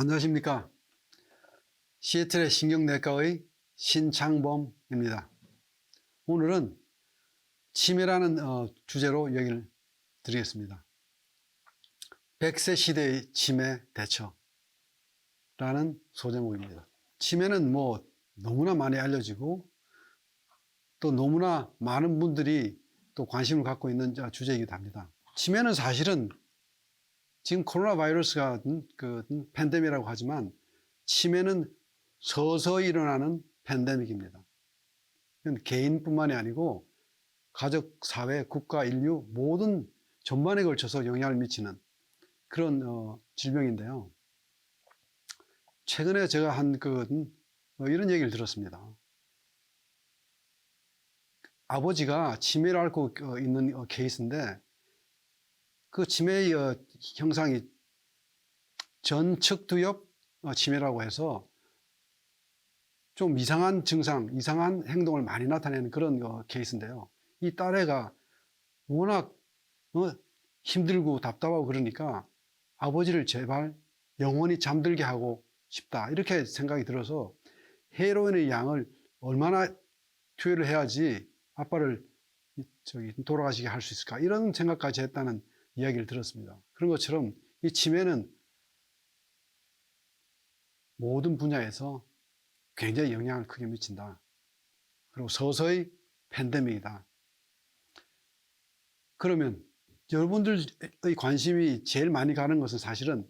안녕하십니까. 시애틀의 신경내과의 신창범입니다. 오늘은 치매라는 주제로 얘기를 드리겠습니다. 100세 시대의 치매 대처라는 소제목입니다. 치매는 너무나 많이 알려지고 또 너무나 많은 분들이 또 관심을 갖고 있는 주제이기도 합니다. 치매는 사실은 지금 코로나 바이러스가 팬데믹이라고 하지만 치매는 서서히 일어나는 팬데믹입니다. 개인뿐만이 아니고 가족, 사회, 국가, 인류 모든 전반에 걸쳐서 영향을 미치는 그런 질병인데요. 최근에 제가 이런 얘기를 들었습니다. 아버지가 치매를 앓고 있는 케이스인데 그 치매의 형상이 전측두엽 치매라고 해서 좀 이상한 증상, 이상한 행동을 많이 나타내는 그런 케이스인데요. 이 딸애가 워낙 힘들고 답답하고 그러니까 아버지를 제발 영원히 잠들게 하고 싶다 이렇게 생각이 들어서 헤로인의 양을 얼마나 투여를 해야지 아빠를 돌아가시게 할 수 있을까 이런 생각까지 했다는 이야기를 들었습니다. 그런 것처럼 이 치매는 모든 분야에서 굉장히 영향을 크게 미친다. 그리고 서서히 팬데믹이다. 그러면 여러분들의 관심이 제일 많이 가는 것은 사실은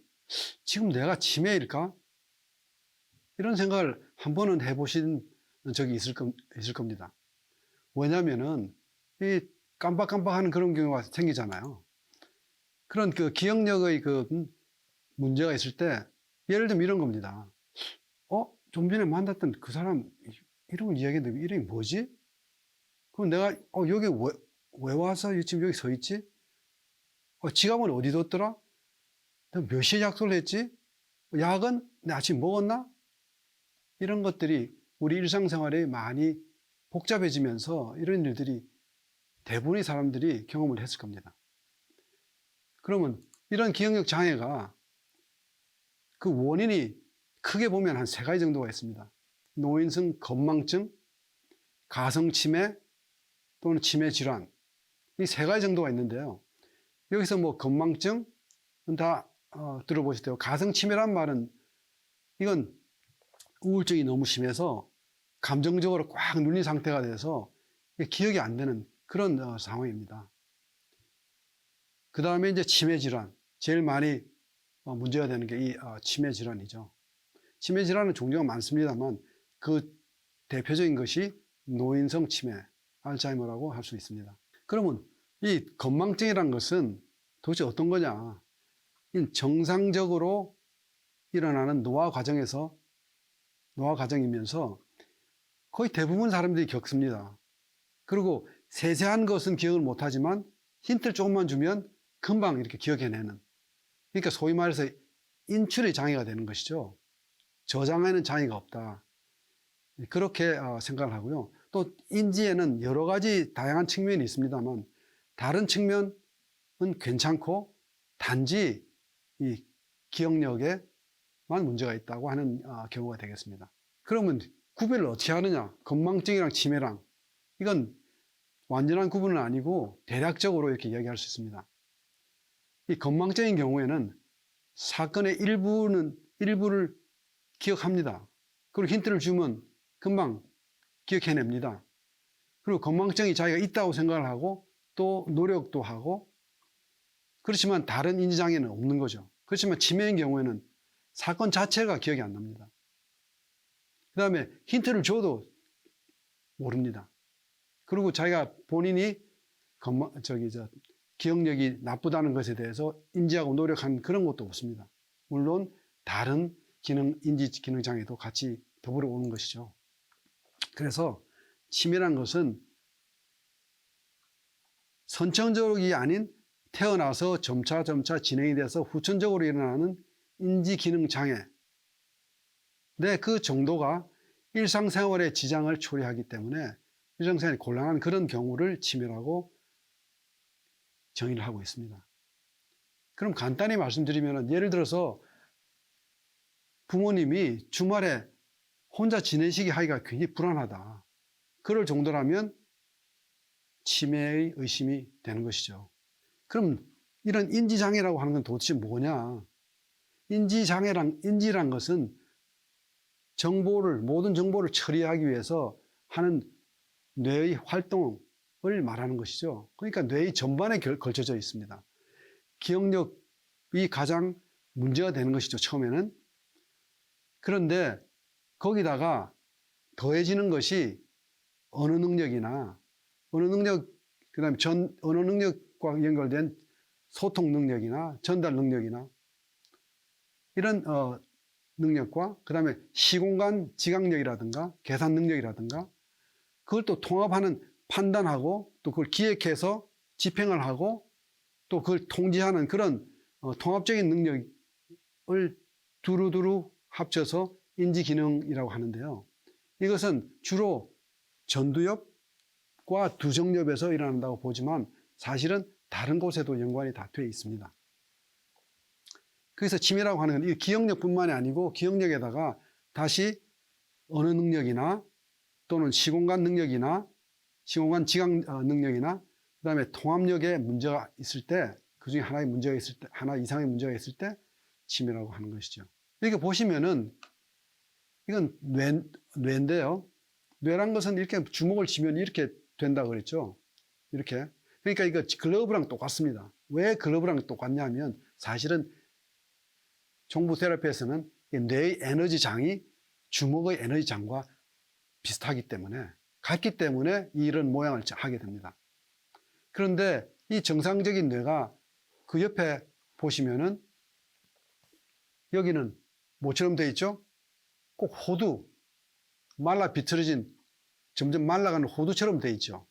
지금 내가 치매일까? 이런 생각을 한 번은 해보신 적이 있을 겁니다. 왜냐면은 이 깜빡깜빡하는 그런 경우가 생기잖아요. 그런 기억력의 문제가 있을 때 예를 들면 이런 겁니다. 좀 전에 만났던 그 사람 이름을 이야기했는데 이름이 뭐지? 그럼 내가 여기 왜 와서 지금 여기 서 있지? 지갑은 어디 뒀더라? 내가 몇 시에 약속을 했지? 약은 내가 아침 먹었나? 이런 것들이 우리 일상생활에 많이 복잡해지면서 이런 일들이 대부분의 사람들이 경험을 했을 겁니다. 그러면 이런 기억력 장애가 그 원인이 크게 보면 한 3가지 정도가 있습니다. 노인성 건망증, 가성치매 또는 치매 질환 이 3가지 정도가 있는데요. 여기서 건망증은 다 들어보실 테고 가성치매란 말은 이건 우울증이 너무 심해서 감정적으로 꽉 눌린 상태가 돼서 기억이 안 되는 그런 상황입니다. 그 다음에 이제 치매 질환 제일 많이 문제가 되는 게 이 치매 질환이죠. 치매 질환은 종류가 많습니다만 그 대표적인 것이 노인성 치매, 알츠하이머라고 할 수 있습니다. 그러면 이 건망증이란 것은 도대체 어떤 거냐? 정상적으로 일어나는 노화 과정이면서 거의 대부분 사람들이 겪습니다. 그리고 세세한 것은 기억을 못하지만 힌트를 조금만 주면 금방 이렇게 기억해내는. 그러니까 소위 말해서 인출의 장애가 되는 것이죠. 저장에는 장애가 없다. 그렇게 생각을 하고요. 또 인지에는 여러 가지 다양한 측면이 있습니다만 다른 측면은 괜찮고 단지 이 기억력에만 문제가 있다고 하는 경우가 되겠습니다. 그러면 구별을 어떻게 하느냐? 건망증이랑 치매랑 이건 완전한 구분은 아니고 대략적으로 이렇게 이야기할 수 있습니다. 이 건망증인 경우에는 사건의 일부를 기억합니다. 그리고 힌트를 주면 금방 기억해냅니다. 그리고 건망증이 자기가 있다고 생각을 하고 또 노력도 하고 그렇지만 다른 인지장애는 없는 거죠. 그렇지만 치매인 경우에는 사건 자체가 기억이 안 납니다. 그 다음에 힌트를 줘도 모릅니다. 그리고 자기가 본인이 기억력이 나쁘다는 것에 대해서 인지하고 노력하는 그런 것도 없습니다. 물론 다른 인지 기능 장애도 같이 더불어 오는 것이죠. 그래서 치매란 것은 선천적이 아닌 태어나서 점차 진행이 돼서 후천적으로 일어나는 인지 기능 장애. 근데 그 정도가 일상생활에 지장을 초래하기 때문에 일상생활이 곤란한 그런 경우를 치매라고 정의를 하고 있습니다. 그럼 간단히 말씀드리면 예를 들어서 부모님이 주말에 혼자 지내시기 하기가 굉장히 불안하다. 그럴 정도라면 치매의 의심이 되는 것이죠. 그럼 이런 인지장애라고 하는 건 도대체 뭐냐? 인지란 것은 모든 정보를 처리하기 위해서 하는 뇌의 활동을 말하는 것이죠. 그러니까 뇌의 전반에 걸쳐져 있습니다. 기억력이 가장 문제가 되는 것이죠, 처음에는. 그런데 거기다가 더해지는 것이 언어 능력이나 그다음에 언어 능력과 연결된 소통 능력이나 전달 능력이나 이런 능력과 그다음에 시공간 지각력이라든가 계산 능력이라든가 그걸 또 통합하는 판단하고 또 그걸 기획해서 집행을 하고 또 그걸 통제하는 그런 통합적인 능력을 두루두루 합쳐서 인지기능이라고 하는데요. 이것은 주로 전두엽과 두정엽에서 일어난다고 보지만 사실은 다른 곳에도 연관이 다 되어 있습니다. 그래서 치매라고 하는 건 이 기억력뿐만이 아니고 기억력에다가 다시 언어 능력이나 또는 시공간 능력이나 시공간 지각 능력이나 그다음에 통합력에 문제가 있을 때 그중에 하나 이상의 문제가 있을 때 치매라고 하는 것이죠. 이렇게 보시면은 이건 뇌인데요. 뇌란 것은 이렇게 주먹을 쥐면 이렇게 된다고 그랬죠. 이렇게. 그러니까 이거 글러브랑 똑같습니다. 왜 글러브랑 똑같냐면 사실은 종부 테라피에서는 뇌의 에너지 장이 주먹의 에너지 장과 비슷하기 때문에 같기 때문에 이런 모양을 하게 됩니다. 그런데 이 정상적인 뇌가 그 옆에 보시면은 여기는 뭐처럼 되어 있죠? 꼭 호두, 말라 비틀어진 점점 말라가는 호두처럼 되어 있죠.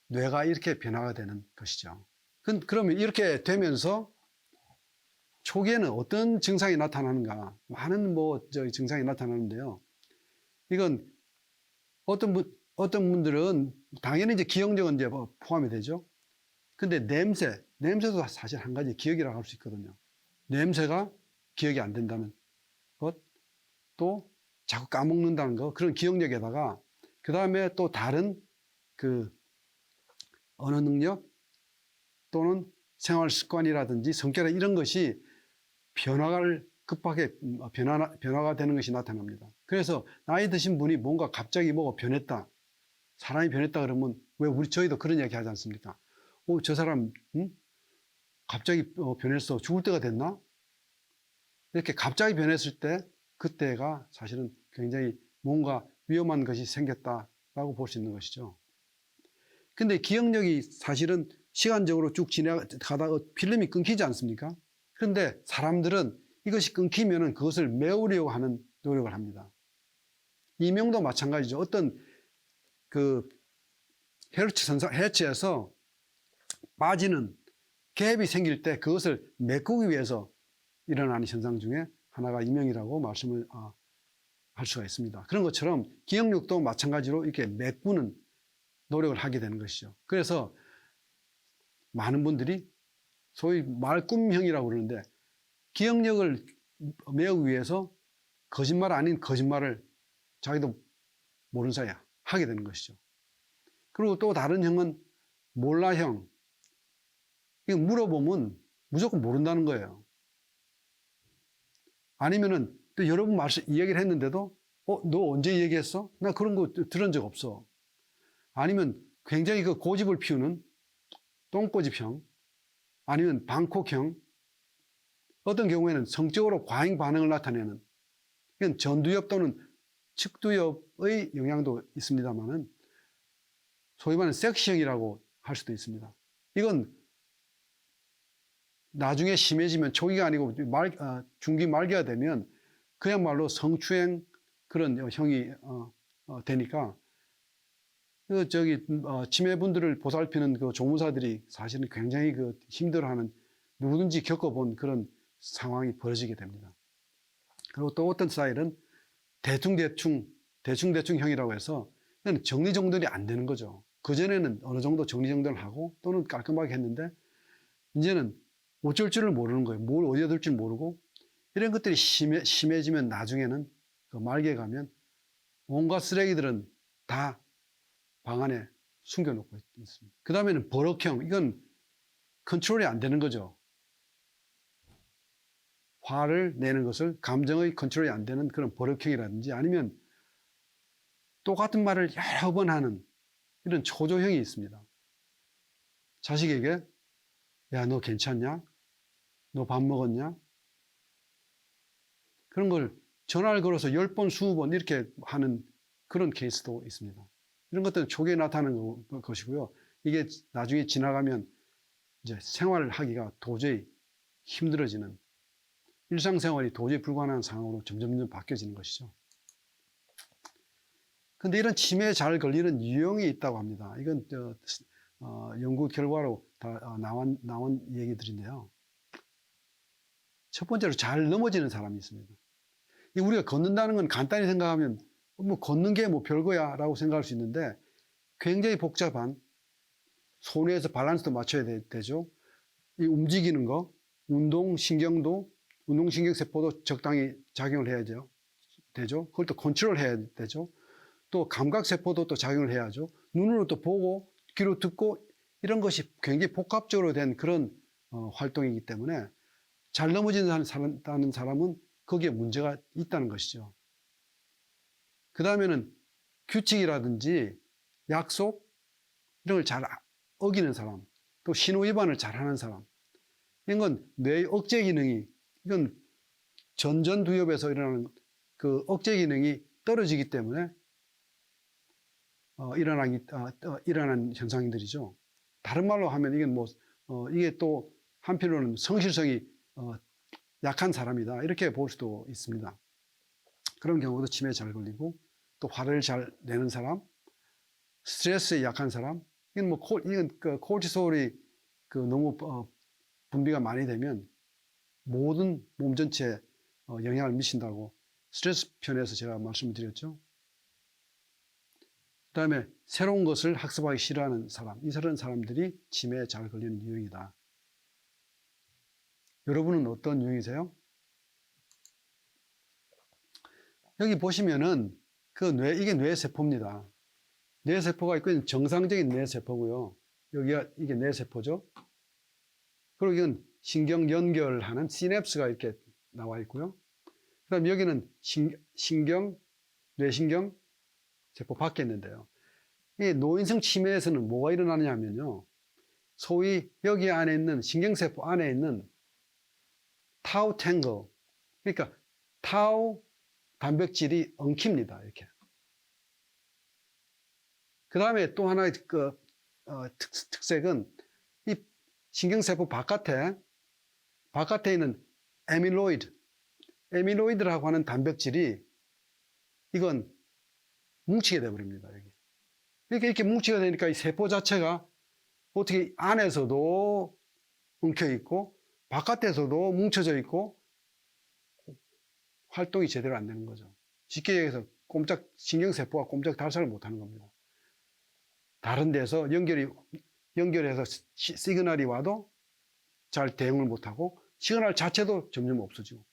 뇌가 이렇게 변화가 되는 것이죠. 그러면 이렇게 되면서 초기에는 어떤 증상이 나타나는가? 많은 증상이 나타나는데요. 이건 어떤 분들은 당연히 이제 기억력은 이제 포함이 되죠. 근데 냄새도 사실 한 가지 기억이라고 할 수 있거든요. 냄새가 기억이 안 된다는 것, 또 자꾸 까먹는다는 것, 그런 기억력에다가 그 다음에 또 다른 그 언어 능력 또는 생활 습관이라든지 성격 이런 것이 변화가 되는 것이 나타납니다. 그래서 나이 드신 분이 뭔가 갑자기 뭐가 변했다, 사람이 변했다 그러면 왜 저희도 그런 이야기 하지 않습니까? 저 사람 갑자기 변했어, 죽을 때가 됐나? 이렇게 갑자기 변했을 때 그때가 사실은 굉장히 뭔가 위험한 것이 생겼다라고 볼 수 있는 것이죠. 근데 기억력이 사실은 시간적으로 쭉 지나가다가 필름이 끊기지 않습니까? 그런데 사람들은 이것이 끊기면은 그것을 메우려고 하는 노력을 합니다. 이명도 마찬가지죠. 어떤 그 헤르츠에서 빠지는 갭이 생길 때 그것을 메꾸기 위해서 일어나는 현상 중에 하나가 이명이라고 말씀을 할 수가 있습니다. 그런 것처럼 기억력도 마찬가지로 이렇게 메꾸는 노력을 하게 되는 것이죠. 그래서 많은 분들이 소위 말꿈형이라고 그러는데 기억력을 메우기 위해서 거짓말 아닌 거짓말을 자기도 모르는 사이에 하게 되는 것이죠. 그리고 또 다른 형은 몰라형. 이거 물어보면 무조건 모른다는 거예요. 아니면은 또 여러 번 이야기를 했는데도 너 언제 얘기했어? 나 그런 거 들은 적 없어. 아니면 굉장히 그 고집을 피우는 똥꼬집형, 아니면 방콕형, 어떤 경우에는 성적으로 과잉 반응을 나타내는, 이건 전두엽 또는 측두엽의 영향도 있습니다만은 소위 말하는 섹시형이라고 할 수도 있습니다. 이건 나중에 심해지면 초기가 아니고 중기 말기가 되면 그야말로 성추행 그런 형이 되니까 치매분들을 보살피는 그 조무사들이 사실은 굉장히 힘들어하는, 누구든지 겪어본 그런 상황이 벌어지게 됩니다. 그리고 또 어떤 스타일은 대충형이라고 해서 정리정돈이 안 되는 거죠. 그전에는 어느 정도 정리정돈을 하고 또는 깔끔하게 했는데 이제는 어쩔 줄을 모르는 거예요. 뭘 어디다 둘 줄 모르고 이런 것들이 심해지면 나중에는 그 말기에 가면 온갖 쓰레기들은 다 방 안에 숨겨놓고 있습니다. 그 다음에는 버럭형, 이건 컨트롤이 안 되는 거죠. 화를 내는 것을 감정의 컨트롤이 안 되는 그런 버럭형이라든지 아니면 똑같은 말을 여러 번 하는 이런 초조형이 있습니다. 자식에게 야, 너 괜찮냐? 너 밥 먹었냐? 그런 걸 전화를 걸어서 10번, 20번 이렇게 하는 그런 케이스도 있습니다. 이런 것들은 초기에 나타나는 것이고요. 이게 나중에 지나가면 이제 생활을 하기가 도저히 힘들어지는, 일상생활이 도저히 불가능한 상황으로 점점 바뀌어지는 것이죠. 근데 이런 치매에 잘 걸리는 유형이 있다고 합니다. 이건 연구 결과로 다 나온 얘기들인데요. 첫 번째로 잘 넘어지는 사람이 있습니다. 우리가 걷는다는 건 간단히 생각하면 뭐 걷는 게 뭐 별거야 라고 생각할 수 있는데 굉장히 복잡한, 손에서 밸런스도 맞춰야 되죠. 이 움직이는 거, 운동신경세포도 적당히 작용을 해야 되죠. 그걸 또 컨트롤 해야 되죠. 또 감각세포도 또 작용을 해야죠. 눈으로 또 보고 귀로 듣고 이런 것이 굉장히 복합적으로 된 그런 활동이기 때문에 잘 넘어지는 사람은 거기에 문제가 있다는 것이죠. 그 다음에는 규칙이라든지 약속 이런 걸 잘 어기는 사람, 또 신호 위반을 잘하는 사람, 이런 건 뇌의 억제 기능이, 이건 전두엽에서 일어나는 그 억제 기능이 떨어지기 때문에 일어난 현상들이죠. 다른 말로 하면 이게 이게 또 한편으로는 성실성이 약한 사람이다 이렇게 볼 수도 있습니다. 그런 경우도 치매에 잘 걸리고, 또 화를 잘 내는 사람, 스트레스에 약한 사람, 이건 코르티솔이 너무 분비가 많이 되면 모든 몸 전체에 영향을 미친다고 스트레스 편에서 제가 말씀을 드렸죠. 그 다음에 새로운 것을 학습하기 싫어하는 사람, 이런 사람들이 치매에 잘 걸리는 유형이다. 여러분은 어떤 유형이세요? 여기 보시면은 이게 뇌세포입니다. 뇌세포가 있고 정상적인 뇌세포고요. 여기가 이게 뇌세포죠. 그리고 이건 신경 연결하는 시냅스가 이렇게 나와 있고요. 그 다음 여기는 뇌신경 세포 밖에 있는데요. 이 노인성 치매에서는 뭐가 일어나냐면요. 소위 여기 안에 있는 신경세포 안에 있는 타우 탱글, 그러니까 타우 단백질이 엉킵니다. 이렇게. 그 다음에 또 하나의 특색은 이 신경세포 바깥에 있는 에밀로이드라고 하는 단백질이 이건 뭉치게 돼버립니다. 여기. 이렇게 뭉치게 되니까 이 세포 자체가 어떻게 안에서도 엉켜 있고 바깥에서도 뭉쳐져 있고 활동이 제대로 안 되는 거죠. 쉽게 얘기해서 신경세포가 꼼짝 달싹을 못하는 겁니다. 다른 데서 연결해서 시그널이 와도 잘 대응을 못하고 시그널 자체도 점점 없어지고,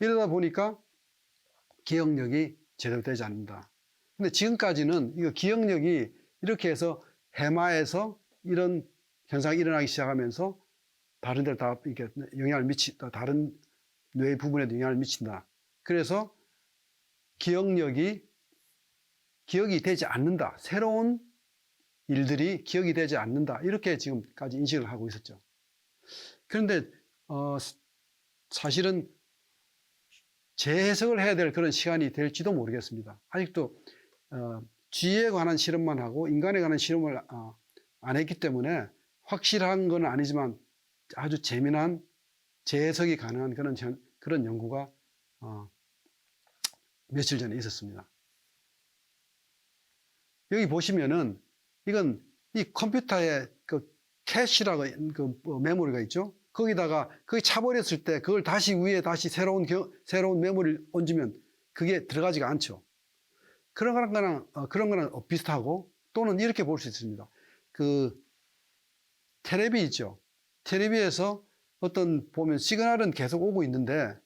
이러다 보니까 기억력이 제대로 되지 않는다. 근데 지금까지는 이거 기억력이 이렇게 해서 해마에서 이런 현상이 일어나기 시작하면서 다른 데 다 이렇게 영향을 미친다. 다른 뇌 부분에도 영향을 미친다. 그래서 기억이 되지 않는다. 새로운 일들이 기억이 되지 않는다. 이렇게 지금까지 인식을 하고 있었죠. 그런데 사실은 재해석을 해야 될 그런 시간이 될지도 모르겠습니다. 아직도 쥐에 관한 실험만 하고 인간에 관한 실험을 안 했기 때문에 확실한 건 아니지만 아주 재미난 재해석이 가능한 그런 연구가 며칠 전에 있었습니다. 여기 보시면은 이건 이 컴퓨터에 캐시라고 메모리가 있죠. 거기다가 거기 차버렸을 때 그걸 다시 위에 새로운 메모리를 얹으면 그게 들어가지가 않죠. 그런 거랑 비슷하고, 또는 이렇게 볼 수 있습니다. 텔레비 있죠. 텔레비에서 보면 시그널은 계속 오고 있는데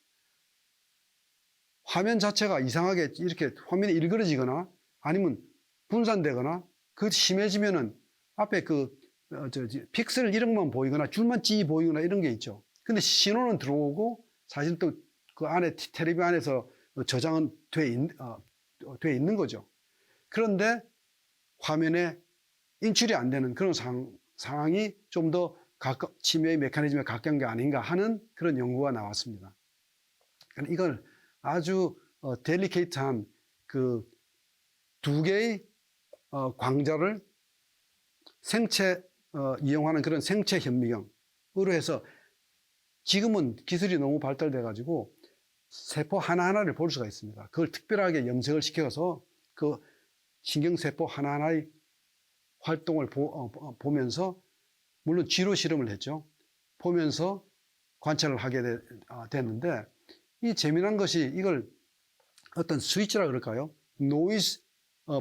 화면 자체가 이상하게 이렇게 화면이 일그러지거나 아니면 분산되거나 그 심해지면은 앞에 픽셀 이런 것만 보이거나 줄만 찌 보이거나 이런 게 있죠. 근데 신호는 들어오고 사실 또 그 안에 텔레비 안에서 저장은 돼 있는 거죠. 그런데 화면에 인출이 안 되는 그런 상황이 좀 더 치매의 메커니즘에 가까운 게 아닌가 하는 그런 연구가 나왔습니다. 이걸 아주 델리케이트한 그 두 개의 광자를 생체 이용하는 그런 생체 현미경으로 해서 지금은 기술이 너무 발달돼 가지고 세포 하나하나를 볼 수가 있습니다. 그걸 특별하게 염색을 시켜서 그 신경세포 하나하나의 활동을 보면서 물론 쥐로 실험을 했죠. 보면서 관찰을 하게 됐는데 이 재미난 것이 이걸 어떤 스위치라 그럴까요? 노이즈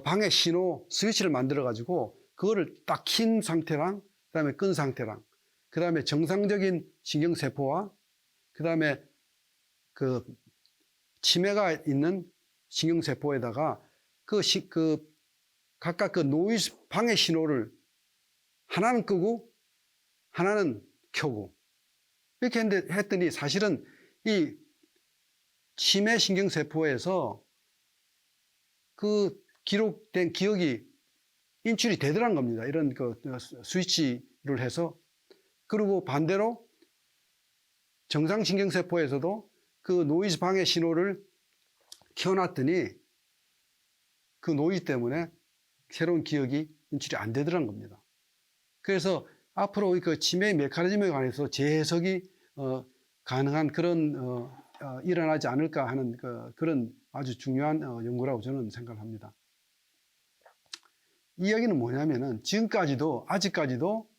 방해 신호 스위치를 만들어 가지고 그거를 딱 킨 상태랑 그다음에 끈 상태랑 그다음에 정상적인 신경세포와 그다음에 그 치매가 있는 신경세포에다가 각각 그 노이즈 방해 신호를 하나는 끄고 하나는 켜고 이렇게 했더니 사실은 이 치매 신경세포에서 그 기록된 기억이 인출이 되더란 겁니다. 이런 그 스위치를 해서. 그리고 반대로 정상신경세포에서도 그 노이즈 방해 신호를 켜놨더니 그 노이즈 때문에 새로운 기억이 인출이 안 되더란 겁니다. 그래서 앞으로 그 치매의 메커니즘에 관해서 재해석이 가능한 그런 일어나지 않을까 하는 그런 아주 중요한 연구라고 저는 생각을 합니다. 이 이야기는 뭐냐면은 지금까지도 아직까지도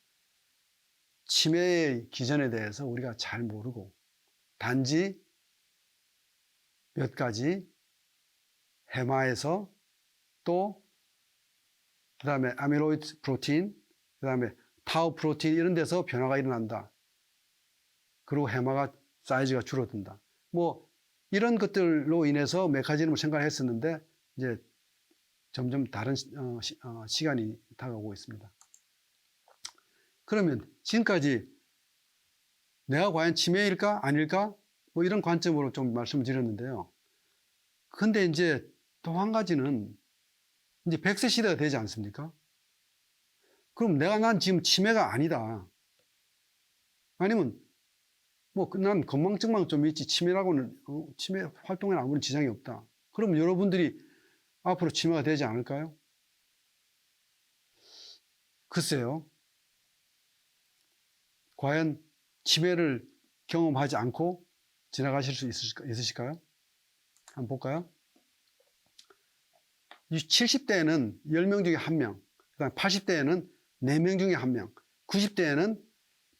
치매의 기전에 대해서 우리가 잘 모르고 단지 몇 가지 해마에서 또 그다음에 아밀로이드 프로테인, 그다음에 타우 프로테인 이런 데서 변화가 일어난다. 그리고 해마가 사이즈가 줄어든다. 뭐 이런 것들로 인해서 메커니즘을 생각했었는데 이제 점점 다른 시간이 다가오고 있습니다. 그러면 지금까지 내가 과연 치매일까 아닐까 뭐 이런 관점으로 좀 말씀을 드렸는데요. 근데 이제 또 한 가지는 이제 100세 시대가 되지 않습니까? 그럼 난 지금 치매가 아니다. 아니면 뭐 난 건망증만 좀 있지 치매라고는 치매 활동에 아무런 지장이 없다. 그럼 여러분들이 앞으로 치매가 되지 않을까요? 글쎄요. 과연 치매를 경험하지 않고 지나가실 수 있으실까요? 한번 볼까요? 70대에는 10명 중에 1명, 그다음 80대에는 4명 중에 1명, 90대에는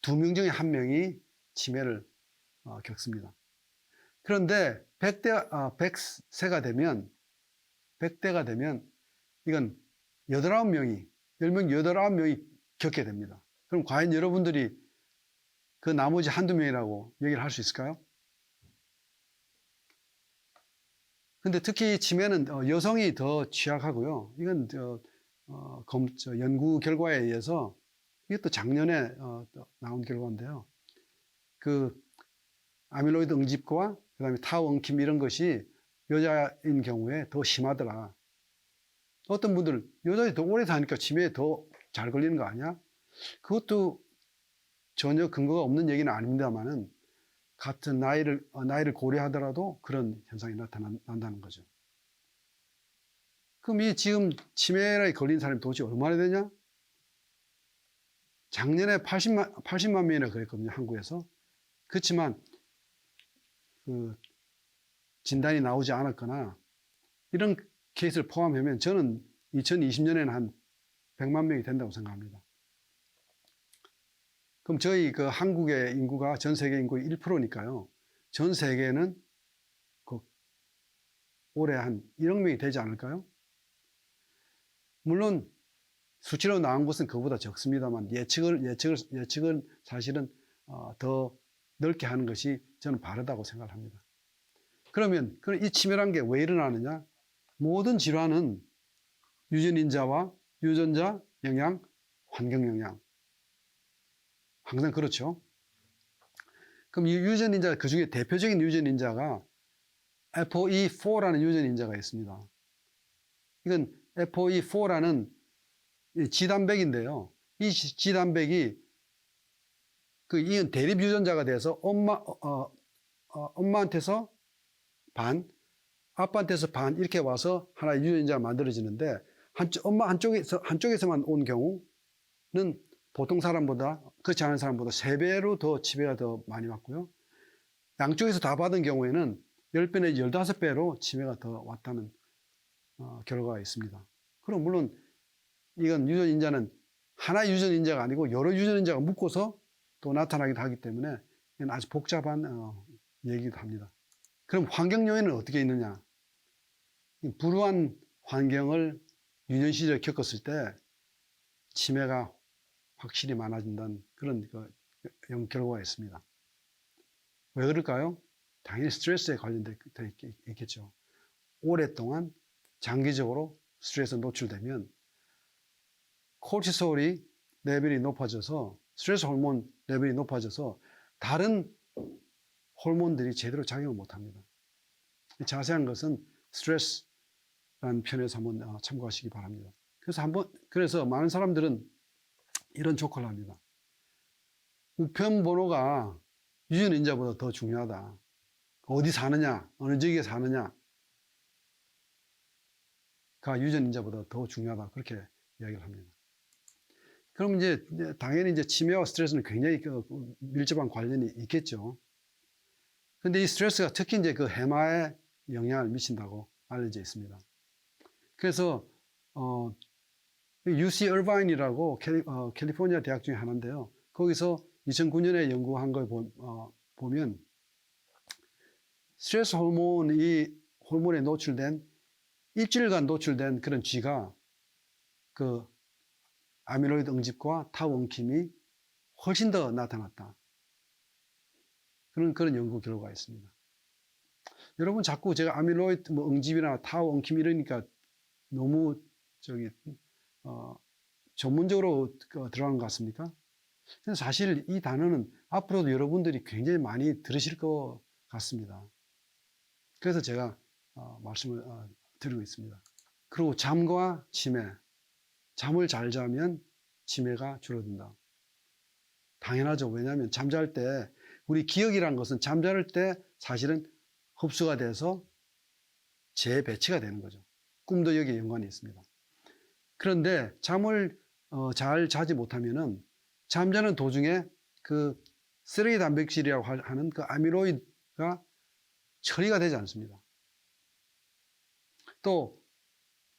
2명 중에 1명이 치매를 겪습니다. 그런데 100세가 되면 이건 8, 9명이 10명 8, 9명이 겪게 됩니다. 그럼 과연 여러분들이 그 나머지 한두 명이라고 얘기를 할 수 있을까요? 근데 특히 치매는 여성이 더 취약하고요. 이건 연구 결과에 의해서 이것도 작년에 나온 결과인데요. 그 아밀로이드 응집과 그다음에 타우 응킴 이런 것이 여자인 경우에 더 심하더라. 어떤 분들 여자들이 더 오래 사니까 치매에 더 잘 걸리는 거 아니야? 그것도 전혀 근거가 없는 얘기는 아닙니다만은 같은 나이를 고려하더라도 그런 현상이 나타난다는 거죠. 그럼 이 지금 치매에 걸린 사람이 도대체 얼마나 되냐? 작년에 80만 명이나 그랬거든요, 한국에서. 그렇지만 그 진단이 나오지 않았거나 이런 케이스를 포함하면 저는 2020년에는 한 100만 명이 된다고 생각합니다. 그럼 저희 그 한국의 인구가 전 세계 인구의 1%니까요. 전 세계는 올해 한 1억 명이 되지 않을까요? 물론 수치로 나온 것은 그보다 적습니다만 예측을 사실은 더 넓게 하는 것이 저는 바르다고 생각합니다. 그러면 이 치매란 게 왜 일어나느냐? 모든 질환은 유전인자와 유전자 영향, 환경 영향. 항상 그렇죠. 그럼 이 유전인자, 그 중에 대표적인 유전인자가 ApoE4라는 유전인자가 있습니다. 이건 ApoE4라는 지단백인데요. 이 지단백이 이건 대립 유전자가 돼서 엄마한테서 반, 아빠한테서 반 이렇게 와서 하나의 유전자가 만들어지는데 엄마 한쪽에서만 온 경우는 보통 사람보다 그렇지 않은 사람보다 3배로 더 치매가 더 많이 왔고요. 양쪽에서 다 받은 경우에는 10배 내지 15배로 치매가 더 왔다는 결과가 있습니다. 그럼 물론 이건 유전인자는 하나의 유전인자가 아니고 여러 유전인자가 묶어서 또 나타나기도 하기 때문에 이건 아주 복잡한 얘기도 합니다. 그럼 환경 요인은 어떻게 있느냐? 불우한 환경을 유년 시절에 겪었을 때 치매가 확실히 많아진다는 그런 결과가 있습니다. 왜 그럴까요? 당연히 스트레스에 관련되어 있겠죠. 오랫동안 장기적으로 스트레스에 노출되면 코르티솔이 레벨이 높아져서 스트레스 호르몬 레벨이 높아져서 다른 호르몬들이 제대로 작용을 못합니다. 자세한 것은 스트레스라는 편에서 한번 참고하시기 바랍니다. 그래서 많은 사람들은 이런 조커를 합니다. 우편번호가 유전인자보다 더 중요하다. 어디 사느냐, 어느 지역에 사느냐가 유전인자보다 더 중요하다. 그렇게 이야기를 합니다. 그럼 이제 당연히 치매와 스트레스는 굉장히 밀접한 관련이 있겠죠. 근데 이 스트레스가 특히 이제 해마에 영향을 미친다고 알려져 있습니다. 그래서 UC 얼바인이라고 캘리포니아 대학 중에 하나인데요. 거기서 2009년에 연구한 걸 보면 스트레스 호르몬에 노출된 일주일간 노출된 그런 쥐가 아밀로이드 응집과 타우 엉킴이 훨씬 더 나타났다. 그런 연구 결과가 있습니다. 여러분 자꾸 제가 아밀로이드 응집이나 타우 엉킴 이러니까 너무 전문적으로 들어간 것 같습니까? 사실 이 단어는 앞으로도 여러분들이 굉장히 많이 들으실 것 같습니다. 그래서 제가 말씀을 드리고 있습니다. 그리고 잠과 치매. 잠을 잘 자면 치매가 줄어든다. 당연하죠. 왜냐하면 잠잘 때 우리 기억이란 것은 잠잘 때 사실은 흡수가 돼서 재배치가 되는 거죠. 꿈도 여기에 연관이 있습니다. 그런데 잠을 잘 자지 못하면은 잠자는 도중에 쓰레기 단백질이라고 하는 아밀로이드가 처리가 되지 않습니다. 또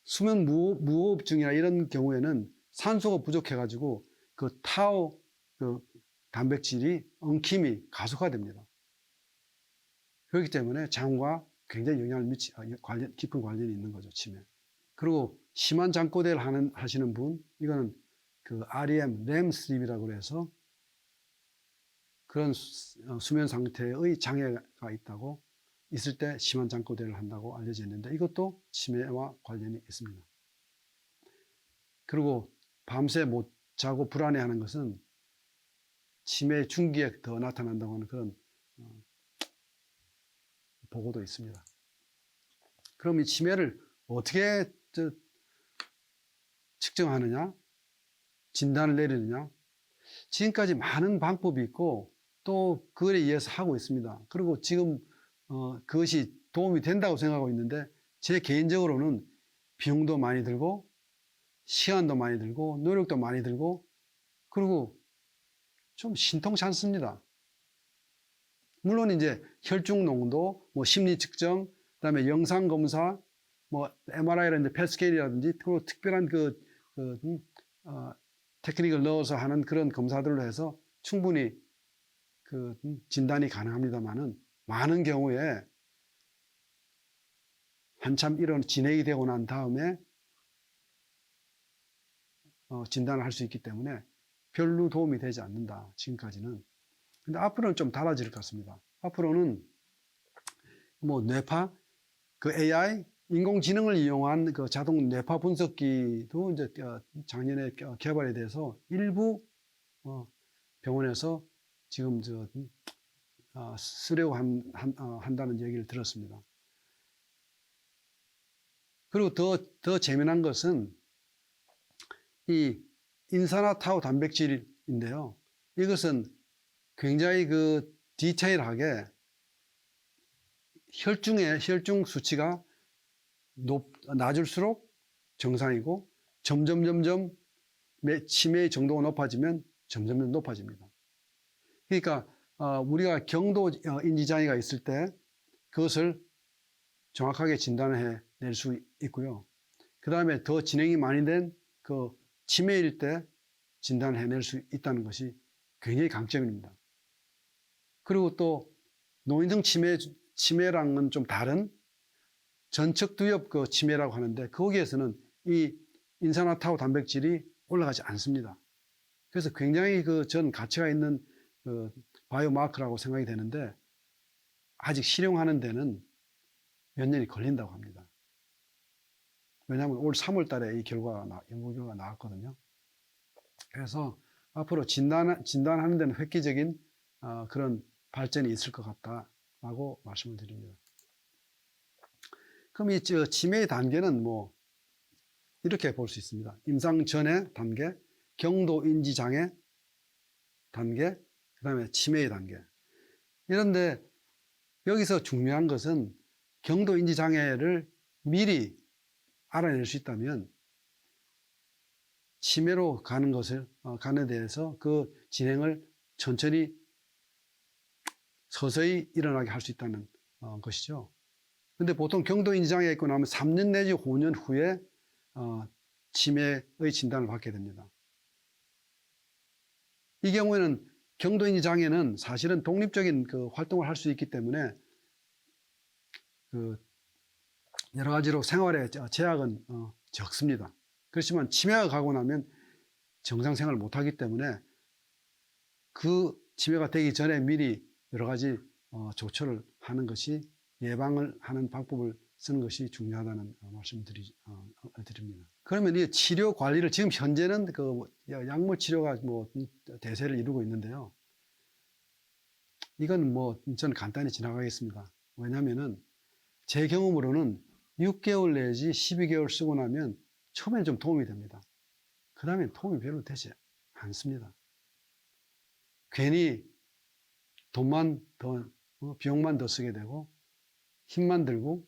수면 무호흡증이나 이런 경우에는 산소가 부족해가지고 타우 단백질이 엉킴이 가속화됩니다. 그렇기 때문에 잠과 굉장히 영향을 깊은 관련이 있는 거죠, 치매. 그리고 심한 잠꼬대를 하시는 분, 이거는 REM, REM sleep이라고 해서 그런 수면 상태의 장애가 있을 때 심한 잠꼬대를 한다고 알려져 있는데 이것도 치매와 관련이 있습니다. 그리고 밤새 못 자고 불안해하는 것은 치매 중기에 더 나타난다고 하는 그런 보고도 있습니다. 그럼 이 치매를 어떻게 측정하느냐? 진단을 내리느냐? 지금까지 많은 방법이 있고 또 그거에 의해서 하고 있습니다. 그리고 지금 그것이 도움이 된다고 생각하고 있는데 제 개인적으로는 비용도 많이 들고 시간도 많이 들고 노력도 많이 들고 그리고 좀 신통치 않습니다. 물론 이제 혈중 농도, 심리 측정, 그다음에 영상 검사, MRI라든지 펫스케일이라든지 그리고 특별한 테크닉을 넣어서 하는 그런 검사들로 해서 충분히 진단이 가능합니다만은 많은 경우에 한참 이런 진행이 되고 난 다음에 진단을 할 수 있기 때문에 별로 도움이 되지 않는다. 지금까지는. 근데 앞으로는 좀 달라질 것 같습니다. 앞으로는 뭐 뇌파, 그 AI, 인공지능을 이용한 그 자동 뇌파 분석기도 이제 작년에 개발이 돼서 일부 병원에서 지금 쓰려고 한다는 얘기를 들었습니다. 그리고 더 재미난 것은 이 인산화탄소 단백질인데요. 이것은 굉장히 그 디테일하게 혈중 수치가 낮을수록 정상이고 점점 치매의 정도가 높아지면 점점 높아집니다. 그러니까 우리가 경도 인지장애가 있을 때 그것을 정확하게 진단을 해낼 수 있고요. 그 다음에 더 진행이 많이 된 그 치매일 때 진단을 해낼 수 있다는 것이 굉장히 강점입니다. 그리고 또 노인성 치매랑은 좀 다른 전척두엽 그 치매라고 하는데 거기에서는 이 인산화탄소 단백질이 올라가지 않습니다. 그래서 굉장히 전 가치가 있는 바이오마커라고 생각이 되는데 아직 실용하는 데는 몇 년이 걸린다고 합니다. 왜냐하면 올 3월 달에 이 연구 결과가 나왔거든요. 그래서 앞으로 진단하는 데는 획기적인 그런 발전이 있을 것 같다라고 말씀을 드립니다. 그럼 이 치매의 단계는 뭐 이렇게 볼 수 있습니다. 임상 전의 단계, 경도 인지 장애 단계, 그 다음에 치매의 단계. 이런데 여기서 중요한 것은 경도 인지 장애를 미리 알아낼 수 있다면 치매로 가는 데에서 그 진행을 천천히 서서히 일어나게 할 수 있다는 것이죠. 근데 보통 경도 인지 장애가 있고 나면 3년 내지 5년 후에 치매의 진단을 받게 됩니다. 이 경우에는 경도 인지 장애는 사실은 독립적인 활동을 할 수 있기 때문에 여러 가지로 생활에 제약은 적습니다. 그렇지만 치매가 가고 나면 정상 생활을 못하기 때문에 그 치매가 되기 전에 미리 여러 가지 조처를 하는 것이 예방을 하는 방법을 쓰는 것이 중요하다는 말씀을 드립니다. 그러면 이 치료 관리를 지금 현재는 약물 치료가 대세를 이루고 있는데요. 이건 저는 간단히 지나가겠습니다. 왜냐하면은 제 경험으로는 6개월 내지 12개월 쓰고 나면 처음엔 좀 도움이 됩니다. 그 다음엔 도움이 별로 되지 않습니다. 괜히 비용만 더 쓰게 되고 힘만 들고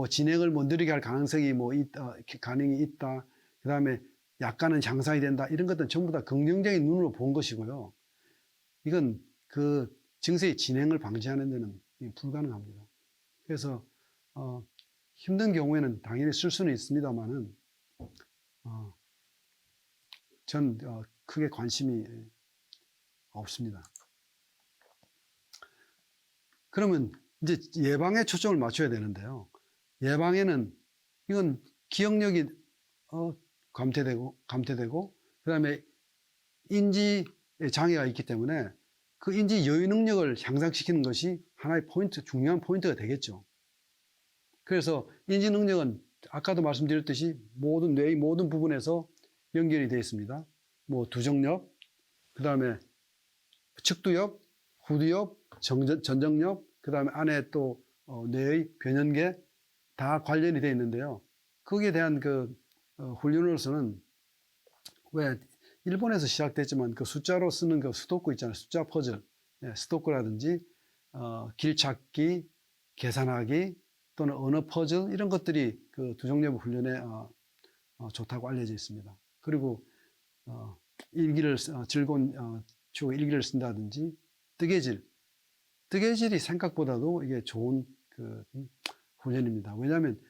진행을 느리게 할 가능성이 가능이 있다. 그 다음에 약간은 향상이 된다. 이런 것들은 전부 다 긍정적인 눈으로 본 것이고요. 이건 증세의 진행을 방지하는 데는 불가능합니다. 그래서 힘든 경우에는 당연히 쓸 수는 있습니다만은 전 크게 관심이 없습니다. 그러면 이제 예방에 초점을 맞춰야 되는데요. 예방에는 이건 기억력이 감퇴되고 그다음에 인지 장애가 있기 때문에 그 인지 여유 능력을 향상시키는 것이 하나의 중요한 포인트가 되겠죠. 그래서 인지 능력은 아까도 말씀드렸듯이 뇌의 모든 부분에서 연결이 되어 있습니다. 두정엽, 그 다음에 측두엽, 후두엽, 전정엽, 그 다음에 안에 또 뇌의 변연계 다 관련이 되어 있는데요. 거기에 대한 훈련으로서는 왜 일본에서 시작됐지만 숫자로 쓰는 수도쿠 있잖아요. 숫자 퍼즐, 수도쿠라든지 길찾기, 계산하기 또는 언어 퍼즐 이런 것들이 두정엽 훈련에 좋다고 알려져 있습니다. 그리고 즐거운 추억 일기를 쓴다든지 뜨개질이 생각보다도 이게 좋은 훈련입니다. 왜냐하면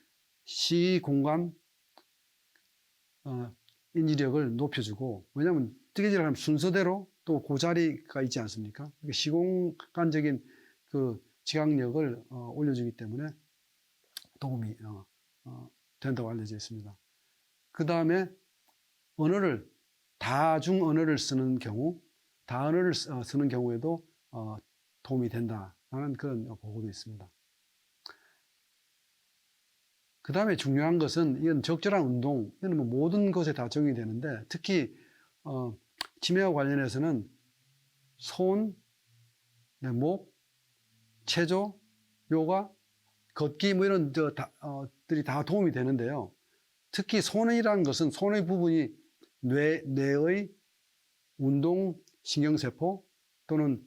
시공간 인지력을 높여주고, 왜냐하면 뜨개질을 하면 순서대로 또 그 자리가 있지 않습니까? 시공간적인 지각력을 올려주기 때문에 도움이 된다고 알려져 있습니다. 그 다음에 다중 언어를 쓰는 경우에도 도움이 된다라는 그런 보고도 있습니다. 그 다음에 중요한 것은 이건 적절한 운동, 이건 뭐 모든 것에 다 적용이 되는데 특히 치매와 관련해서는 손, 목, 체조, 요가, 걷기 뭐 이런 들이 다 도움이 되는데요. 특히 손이라는 것은 손의 부분이 뇌의 운동 신경세포 또는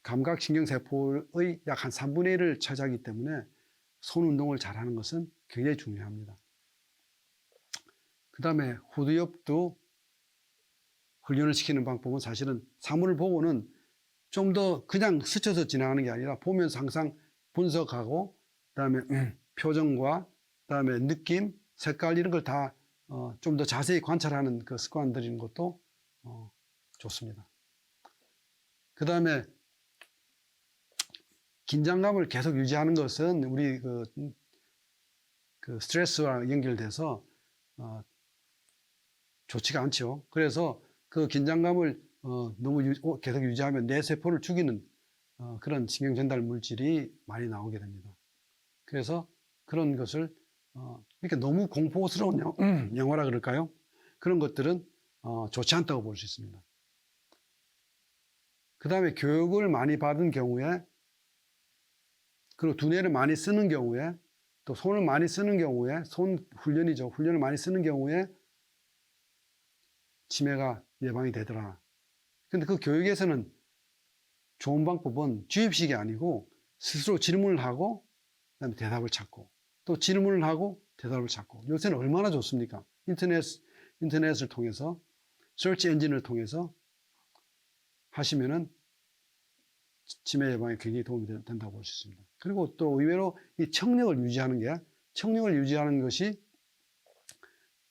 감각 신경세포의 약 한 3분의 1을 차지하기 때문에 손 운동을 잘하는 것은 굉장히 중요합니다. 그 다음에 후두엽도 훈련을 시키는 방법은 사실은 사물을 보고는 좀 더 그냥 스쳐서 지나가는 게 아니라 보면서 항상 분석하고 그다음에 표정과 그다음에 느낌, 색깔 이런 걸 다 좀 더 자세히 관찰하는 그 습관 들이는 것도 좋습니다. 그 다음에 긴장감을 계속 유지하는 것은 우리 그 스트레스와 연결돼서 좋지가 않죠. 그래서 그 긴장감을 너무 계속 유지하면 뇌 세포를 죽이는 그런 신경 전달 물질이 많이 나오게 됩니다. 그래서 그런 것을 이렇게 너무 공포스러운 영화라 그럴까요? 그런 것들은 좋지 않다고 볼 수 있습니다. 그 다음에 교육을 많이 받은 경우에 그리고 두뇌를 많이 쓰는 경우에 또 손을 많이 쓰는 경우에 손 훈련이죠. 훈련을 많이 쓰는 경우에 치매가 예방이 되더라. 근데 그 교육에서는 좋은 방법은 주입식이 아니고 스스로 질문을 하고 그다음에 대답을 찾고 또 질문을 하고 대답을 찾고 요새는 얼마나 좋습니까? 인터넷을 통해서 서치 엔진을 통해서 하시면은 치매 예방에 굉장히 도움이 된다고 볼 수 있습니다. 그리고 또 의외로 이 청력을 유지하는 것이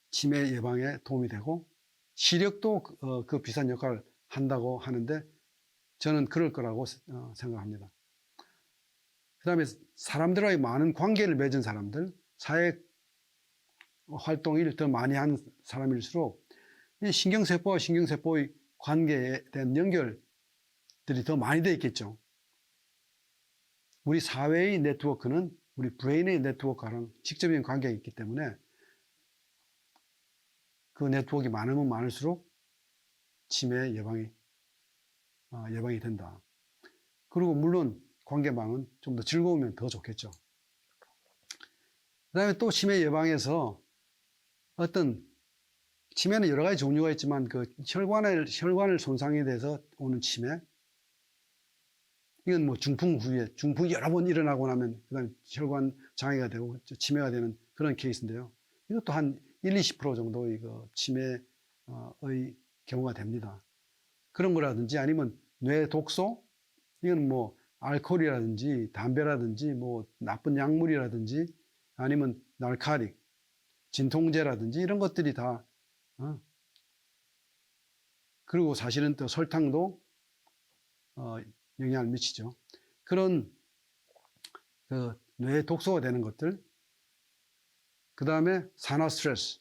치매 예방에 도움이 되고 시력도 그 비슷한 역할을 한다고 하는데 저는 그럴 거라고 생각합니다. 그 다음에 사람들과의 많은 관계를 맺은 사람들, 사회 활동을 더 많이 한 사람일수록 이 신경세포와 신경세포의 관계에 대한 연결들이 더 많이 되어 있겠죠. 우리 사회의 네트워크는 우리 브레인의 네트워크랑 직접적인 관계가 있기 때문에 그 네트워크가 많으면 많을수록 치매 예방이 된다. 그리고 물론 관계망은 좀 더 즐거우면 더 좋겠죠. 그 다음에 또 치매 예방에서 어떤 치매는 여러 가지 종류가 있지만 그 혈관을 손상에 대해서 오는 치매 이건 뭐 중풍 후에 중풍이 여러 번 일어나고 나면 그다음에 혈관 장애가 되고 치매가 되는 그런 케이스인데요. 이것도 한 20% 정도의 그 치매의 경우가 됩니다. 그런 거라든지 아니면 뇌 독소 이건 뭐 알코올이라든지 담배라든지 뭐 나쁜 약물이라든지 아니면 날카릭 진통제라든지 이런 것들이 다 그리고 사실은 또 설탕도 영향을 미치죠. 그런 그 뇌 독소가 되는 것들 그 다음에 산화 스트레스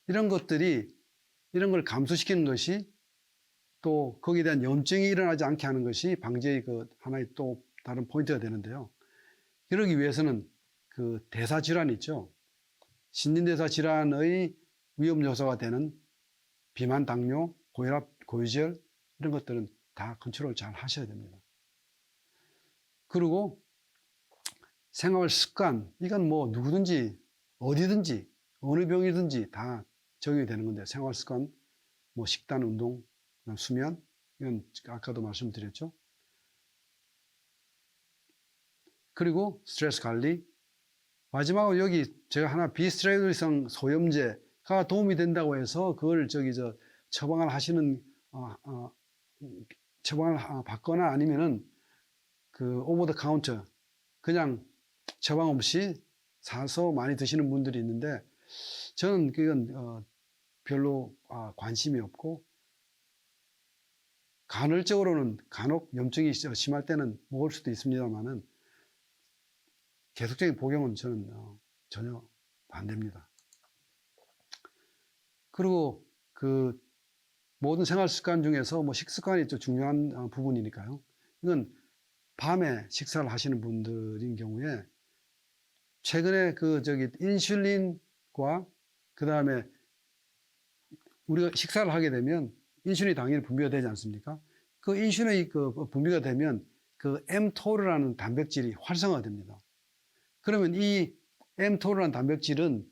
이런 걸 감소시키는 것이 또 거기에 대한 염증이 일어나지 않게 하는 것이 방지의 그 하나의 또 다른 포인트가 되는데요. 그러기 위해서는 그 대사 질환 있죠. 신진대사 질환의 위험 요소가 되는 비만, 당뇨, 고혈압, 고지혈 이런 것들은 다 컨트롤 잘 하셔야 됩니다. 그리고 생활 습관 이건 뭐 누구든지 어디든지 어느 병이든지 다 적용이 되는 건데 생활 습관 뭐 식단, 운동, 수면 이건 아까도 말씀드렸죠. 그리고 스트레스 관리 마지막으로 여기 제가 하나 비스테로이드성 소염제가 도움이 된다고 해서 그걸 처방을 하시는 처방을 받거나 아니면은 그 오버 더 카운터 그냥 처방 없이 사서 많이 드시는 분들이 있는데 저는 그건 별로 관심이 없고 간헐적으로는 간혹 염증이 심할 때는 먹을 수도 있습니다만은 계속적인 복용은 저는 전혀 반대입니다. 그리고 그 모든 생활 습관 중에서 뭐 식습관이 또 중요한 부분이니까요. 이건 밤에 식사를 하시는 분들인 경우에 최근에 인슐린과 그 다음에 우리가 식사를 하게 되면 인슐린이 당연히 분비가 되지 않습니까? 그 인슐린이 분비가 되면 mTOR라는 단백질이 활성화됩니다. 그러면 이 mTOR라는 단백질은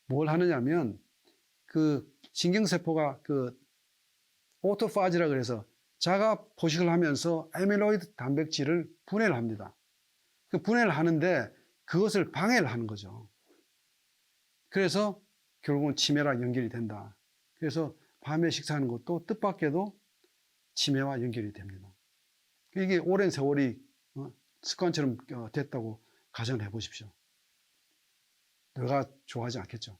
뭘 하느냐면 신경세포가 오토파지라 그래서 자가 포식을 하면서 아밀로이드 단백질을 분해를 합니다. 그 분해를 하는데 그것을 방해를 하는 거죠. 그래서 결국은 치매랑 연결이 된다. 그래서 밤에 식사하는 것도 뜻밖에도 치매와 연결이 됩니다. 이게 오랜 세월이 습관처럼 됐다고 가정을 해보십시오. 뇌가 좋아하지 않겠죠.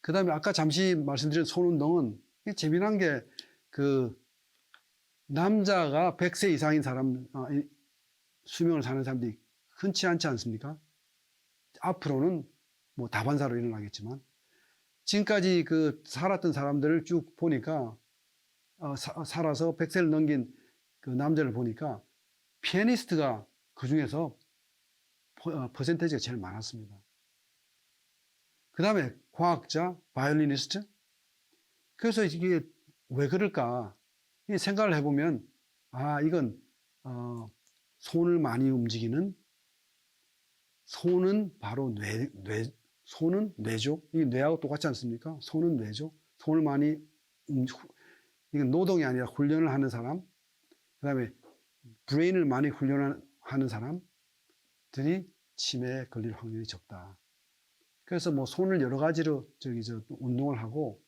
그 다음에 아까 잠시 말씀드린 손운동은 재미난 게 남자가 100세 이상인 사람, 수명을 사는 사람들이 흔치 않지 않습니까? 앞으로는 뭐 다반사로 일어나겠지만 지금까지 살았던 사람들을 쭉 보니까 살아서 100세를 넘긴 남자를 보니까 피아니스트가 그 중에서 퍼센테이지가 제일 많았습니다. 그 다음에 과학자, 바이올리니스트. 그래서 이게 왜 그럴까 생각을 해보면 이건 손을 많이 움직이는 손은 바로 손은 뇌죠. 이 뇌하고 똑같지 않습니까? 손은 뇌죠. 손을 많이 이건 노동이 아니라 훈련을 하는 사람, 그 다음에 브레인을 많이 훈련하는 사람들이 치매에 걸릴 확률이 적다. 그래서 뭐 손을 여러 가지로 운동을 하고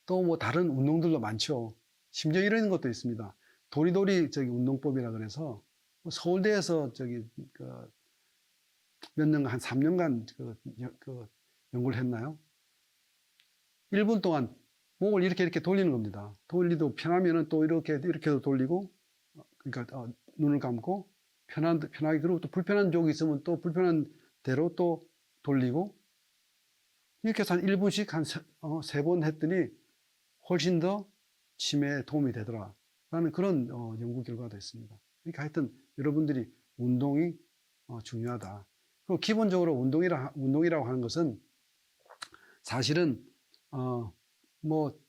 또 뭐 다른 운동들도 많죠. 심지어 이런 것도 있습니다. 도리도리 운동법이라 그래서 서울대에서 몇 년간 한 3년간 연구를 했나요? 1분 동안 목을 이렇게 돌리는 겁니다. 돌리도 편하면은 또 이렇게도 돌리고, 그러니까 눈을 감고 편하게, 그리고 또 불편한 쪽이 있으면 또 불편한 대로 또 돌리고, 이렇게 해서 한 1분씩 한 3번 했더니 훨씬 더 치매에 도움이 되더라 라는 그런 연구 결과도 있습니다. 그러니까 하여튼 여러분들이 운동이 중요하다. 그리고 기본적으로 운동이라고 하는 것은 사실은 뭐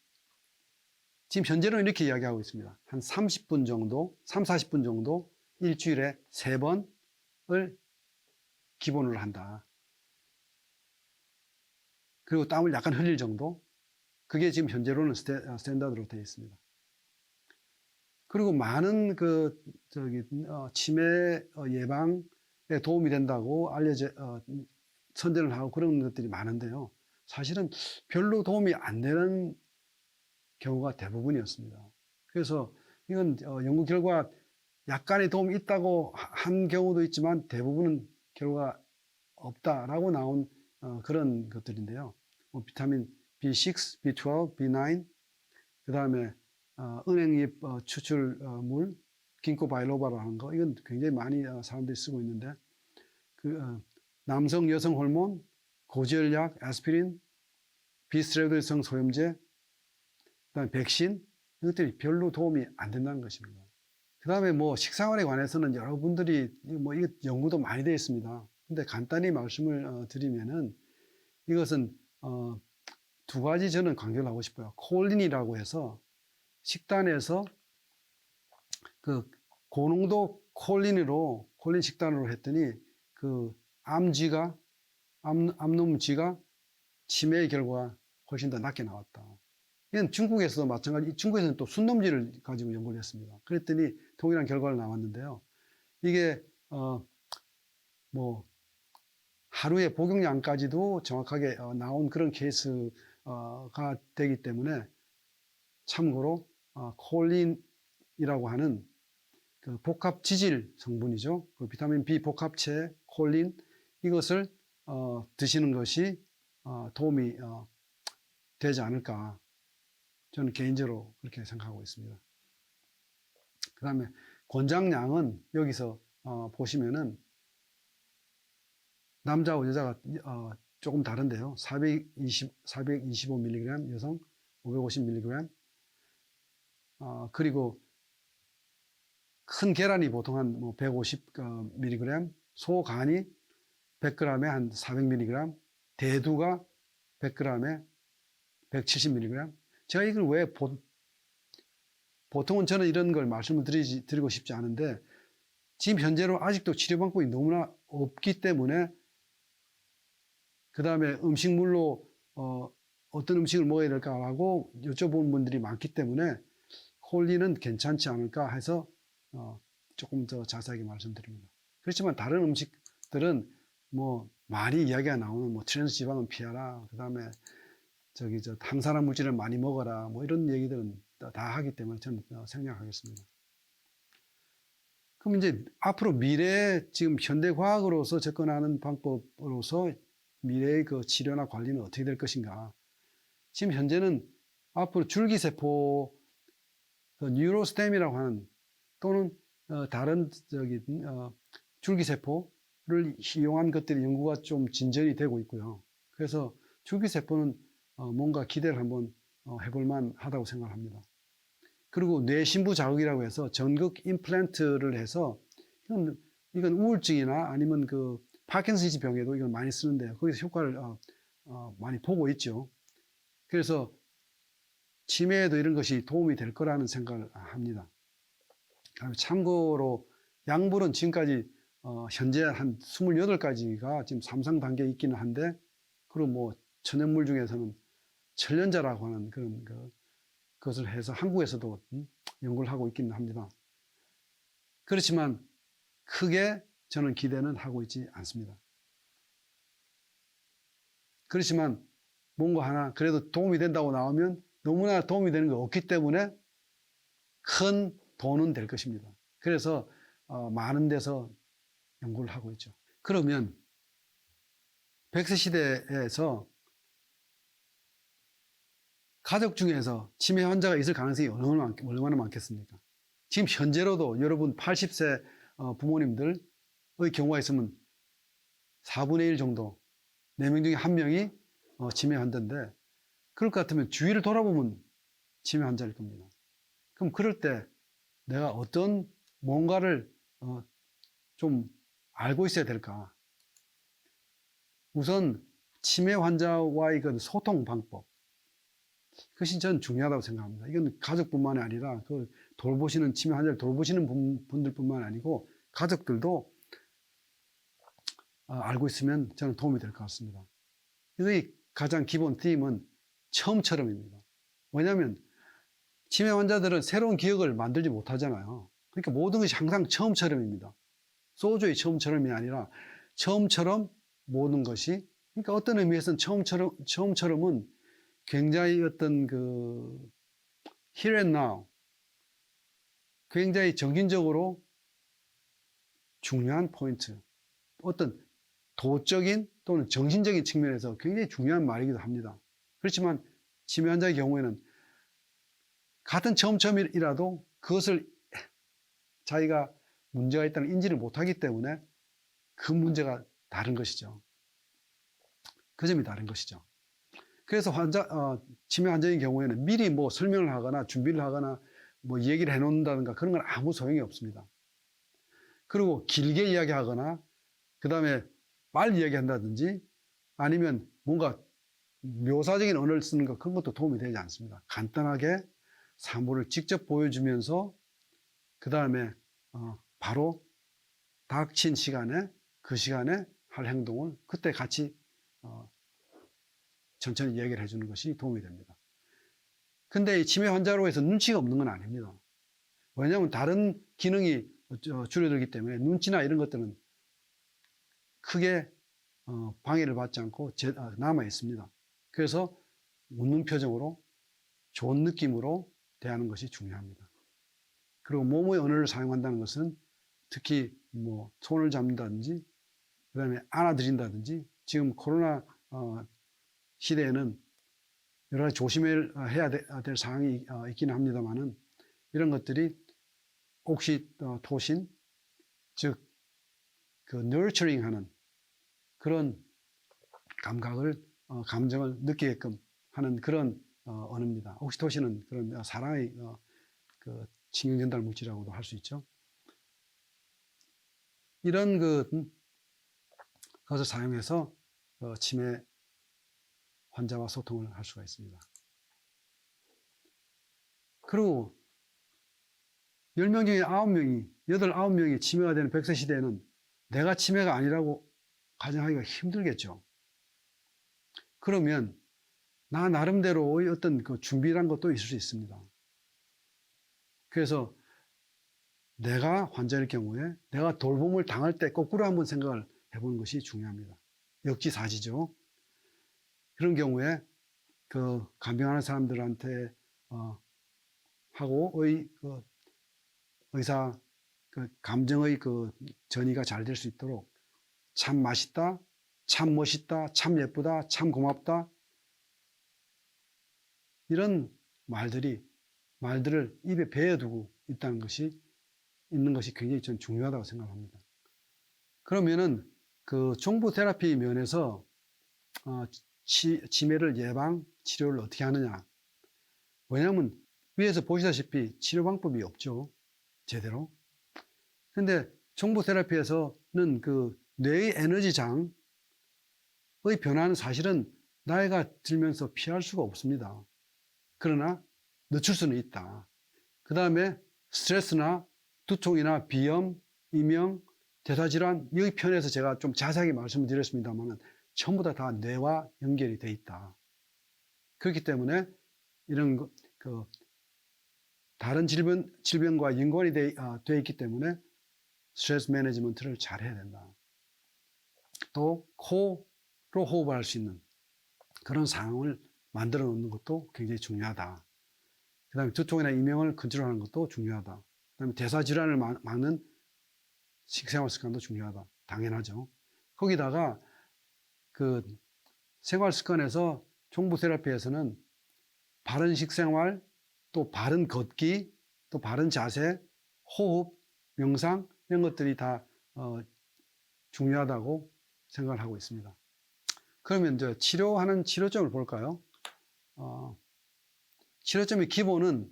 지금 현재는 이렇게 이야기하고 있습니다. 한 30분 정도, 40분 정도 일주일에 3번을 기본으로 한다. 그리고 땀을 약간 흘릴 정도. 그게 지금 현재로는 스탠다드로 되어 있습니다. 그리고 많은 치매 예방에 도움이 된다고 선전을 하고 그런 것들이 많은데요. 사실은 별로 도움이 안 되는 경우가 대부분이었습니다. 그래서 이건 연구 결과 약간의 도움이 있다고 한 경우도 있지만 대부분은 결과가 없다라고 나온 그런 것들인데요. 비타민 B6, B12, B9, 그 다음에 은행잎 추출물, 긴코 바이로바라고 하는 거, 이건 굉장히 많이 사람들이 쓰고 있는데, 남성, 여성 호르몬, 고지혈약, 아스피린, 비스테로이드성 소염제, 그다음에 백신, 이것들이 별로 도움이 안 된다는 것입니다. 그 다음에 뭐 식생활에 관해서는 여러분들이 이게 연구도 많이 되어 있습니다. 근데 간단히 말씀을 드리면은 이것은 두 가지 저는 강조를 하고 싶어요. 콜린이라고 해서 식단에서 고농도 콜린 식단으로 했더니 암놈쥐가 치매의 결과가 훨씬 더 낮게 나왔다. 이건 중국에서도 마찬가지. 중국에서는 또 순놈쥐를 가지고 연구를 했습니다. 그랬더니 동일한 결과가 나왔는데요. 이게 뭐 하루의 복용량까지도 정확하게 나온 그런 케이스가 되기 때문에 참고로 콜린이라고 하는 복합 지질 성분이죠. 비타민 B 복합체 콜린, 이것을 드시는 것이 도움이 되지 않을까, 저는 개인적으로 그렇게 생각하고 있습니다. 그 다음에 권장량은 여기서 보시면은 남자와 여자가 조금 다른데요. 425mg, 여성 550mg. 그리고 큰 계란이 보통 한 뭐 150mg, 소간이 100g에 한 400mg, 대두가 100g에 170mg. 제가 이걸 왜 보통은 저는 이런 걸 말씀을 드리고 싶지 않은데 지금 현재로 아직도 치료 방법이 너무나 없기 때문에 그 다음에 음식물로 어떤 음식을 먹어야 될까라고 여쭤보는 분들이 많기 때문에 콜린은 괜찮지 않을까 해서 조금 더 자세하게 말씀드립니다. 그렇지만 다른 음식들은 뭐 많이 이야기가 나오는 뭐 트랜스 지방은 피하라, 그 다음에 항산화 물질을 많이 먹어라, 뭐 이런 얘기들은 다 하기 때문에 저는 생략하겠습니다. 그럼 이제 앞으로 미래에 지금 현대 과학으로서 접근하는 방법으로서 미래의 그 치료나 관리는 어떻게 될 것인가? 지금 현재는 앞으로 줄기세포, 뉴로스템이라고 하는 또는 다른 줄기세포를 이용한 것들이 연구가 좀 진전이 되고 있고요. 그래서 줄기세포는 뭔가 기대를 한번 해볼만 하다고 생각합니다. 그리고 뇌신부 자극이라고 해서 전극 임플란트를 해서 이건 우울증이나 아니면 그 파킨슨스 병에도 이걸 많이 쓰는데 거기서 효과를 많이 보고 있죠. 그래서 치매에도 이런 것이 도움이 될 거라는 생각을 합니다. 참고로 약물은 지금까지 현재 한 28가지가 지금 3상 단계에 있기는 한데, 그리고 뭐 천연물 중에서는 천연자라고 하는 그런 그것을 해서 한국에서도 연구를 하고 있기는 합니다. 그렇지만 크게 저는 기대는 하고 있지 않습니다. 그렇지만 뭔가 하나 그래도 도움이 된다고 나오면 너무나 도움이 되는 게 없기 때문에 큰 돈은 될 것입니다. 그래서 많은 데서 연구를 하고 있죠. 그러면 100세 시대에서 가족 중에서 치매 환자가 있을 가능성이 얼마나 많겠습니까? 지금 현재로도 여러분 80세 부모님들의 경우가 있으면 4분의 1 정도, 4명 중에 1명이 치매 환자인데, 그럴 것 같으면 주위를 돌아보면 치매 환자일 겁니다. 그럼 그럴 때 내가 어떤 뭔가를 좀 알고 있어야 될까? 우선 치매 환자와의 그 소통 방법, 그것이 저는 중요하다고 생각합니다. 이건 가족뿐만 아니라 그 돌보시는 치매 환자를 돌보시는 분들뿐만 아니고 가족들도 알고 있으면 저는 도움이 될 것 같습니다. 이 가장 기본 팀은 처음처럼입니다. 왜냐하면 치매 환자들은 새로운 기억을 만들지 못하잖아요. 그러니까 모든 것이 항상 처음처럼입니다. 소주의 처음처럼이 아니라 처음처럼 모든 것이, 그러니까 어떤 의미에서는 처음처럼은 굉장히 어떤 그 here and now, 굉장히 정신적으로 중요한 포인트, 어떤 도적인 또는 정신적인 측면에서 굉장히 중요한 말이기도 합니다. 그렇지만 치매 환자의 경우에는 같은 처음이라도 그것을 자기가 문제가 있다는 인지를 못하기 때문에 그 문제가 다른 것이죠. 그 점이 다른 것이죠. 그래서 치매 환자의 경우에는 미리 뭐 설명을 하거나 준비를 하거나 뭐 얘기를 해놓는다든가 그런 건 아무 소용이 없습니다. 그리고 길게 이야기하거나 그 다음에 빨리 이야기한다든지 아니면 뭔가 묘사적인 언어를 쓰는 것, 그런 것도 도움이 되지 않습니다. 간단하게 사물을 직접 보여주면서 그 다음에 바로 닥친 시간에 그 시간에 할 행동을 그때 같이 천천히 얘기를 해주는 것이 도움이 됩니다. 근데 이 치매 환자로 해서 눈치가 없는 건 아닙니다. 왜냐하면 다른 기능이 줄어들기 때문에 눈치나 이런 것들은 크게 방해를 받지 않고 남아 있습니다. 그래서 웃는 표정으로 좋은 느낌으로 대하는 것이 중요합니다. 그리고 몸의 언어를 사용한다는 것은 특히 뭐 손을 잡는다든지 그 다음에 안아드린다든지, 지금 코로나 시대에는 여러 가지 조심해야 될 상황이 있기는 합니다만은 이런 것들이 옥시토신, 즉 그 nurturing 하는 그런 감정을 느끼게끔 하는 그런 언어입니다. 옥시토신은 그런 사랑의 그 신경전달 물질이라고도 할 수 있죠. 이런 것을 사용해서 치매 환자와 소통을 할 수가 있습니다. 그리고 10명 중에 9명이, 9명이 치매가 되는 100세 시대에는 내가 치매가 아니라고 가정하기가 힘들겠죠. 그러면 나 나름대로의 어떤 그 준비란 것도 있을 수 있습니다. 그래서 내가 환자일 경우에 내가 돌봄을 당할 때 거꾸로 한번 생각을 해보는 것이 중요합니다. 역지사지죠. 그런 경우에 그 간병하는 사람들한테 하고 의사 감정의 전이가 잘 될 수 있도록 참 맛있다, 참 멋있다, 참 예쁘다, 참 고맙다, 이런 말들을 입에 배어두고 있는 것이 굉장히 전 중요하다고 생각합니다. 그러면은 그 종부 테라피 면에서 치매를 예방 치료를 어떻게 하느냐? 왜냐하면 위에서 보시다시피 치료 방법이 없죠, 제대로. 근데 종부 테라피에서는 그 뇌의 에너지장의 변화는 사실은 나이가 들면서 피할 수가 없습니다. 그러나 늦출 수는 있다. 그 다음에 스트레스나 두통이나 비염, 이명, 대사질환, 이 편에서 제가 좀 자세하게 말씀을 드렸습니다만 전부 다 뇌와 연결이 돼 있다. 그렇기 때문에 이런 다른 질병과 연관이 돼 있기 때문에 스트레스 매니지먼트를 잘 해야 된다. 또 코로 호흡을 할 수 있는 그런 상황을 만들어 놓는 것도 굉장히 중요하다. 그 다음에 두통이나 이명을 컨트롤하는 것도 중요하다. 그 다음에 대사질환을 막는 식생활 습관도 중요하다. 당연하죠. 거기다가 그 생활 습관에서 종부 테라피에서는 바른 식생활, 또 바른 걷기, 또 바른 자세, 호흡, 명상, 이런 것들이 다 중요하다고 생각을 하고 있습니다. 그러면 이제 치료하는 치료점을 볼까요? 치료점의 기본은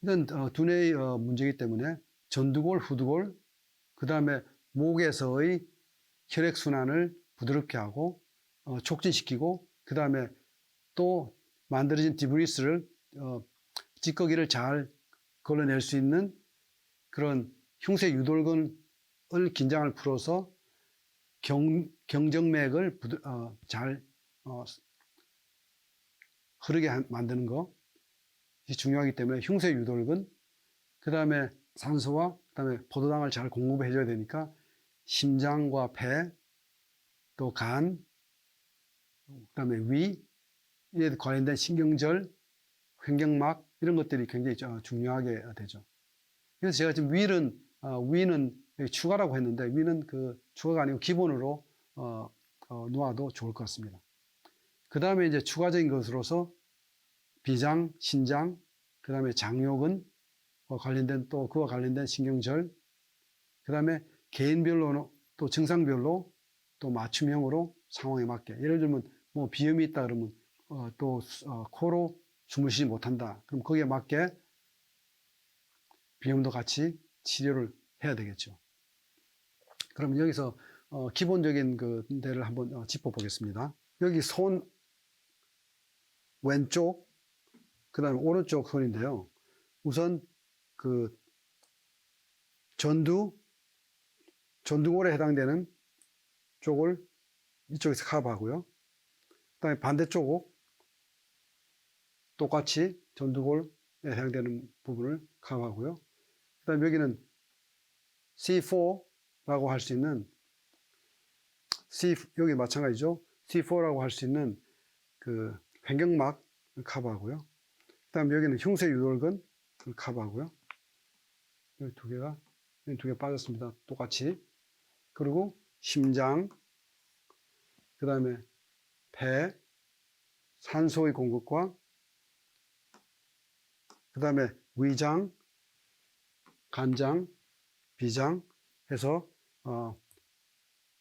일단 두뇌의 문제이기 때문에 전두골, 후두골, 그 다음에 목에서의 혈액순환을 부드럽게 하고 촉진시키고, 그 다음에 또 만들어진 디브리스를 찌꺼기를 잘 걸러낼 수 있는 그런 흉쇄 유돌근을 긴장을 풀어서 경정맥을 잘 흐르게 만드는 것이 중요하기 때문에 흉쇄 유돌근, 그 다음에 산소와 그 다음에 포도당을 잘 공급해 줘야 되니까 심장과 폐, 또 간, 그 다음에 위에 관련된 신경절, 횡격막, 이런 것들이 굉장히 중요하게 되죠. 그래서 제가 지금 위는 추가라고 했는데, 위는 그 추가가 아니고 기본으로 놓아도 좋을 것 같습니다. 그 다음에 이제 추가적인 것으로서 비장, 신장, 그 다음에 장요근 관련된, 또 그와 관련된 신경절, 그 다음에 개인별로 또 증상별로 또 맞춤형으로 상황에 맞게, 예를 들면 뭐 비염이 있다 그러면 또 코로 숨을 쉬지 못한다, 그럼 거기에 맞게 비염도 같이 치료를 해야 되겠죠. 그럼 여기서 기본적인 그 데를 한번 짚어보겠습니다. 여기 손 왼쪽, 그 다음에 오른쪽 손인데요. 우선 그 전두골에 해당되는 쪽을 이쪽에서 커버하고요. 그 다음에 반대쪽 똑같이 전두골에 해당되는 부분을 커버하고요. 그 다음에 여기는 C4라고 할 수 있는 여기 마찬가지죠. C4라고 할 수 있는 그 횡격막을 커버하고요. 그 다음에 여기는 흉쇄 유돌근을 커버하고요. 여기 두 개 빠졌습니다. 똑같이. 그리고 심장, 그 다음에 폐, 산소의 공급과 그 다음에 위장, 간장, 비장 해서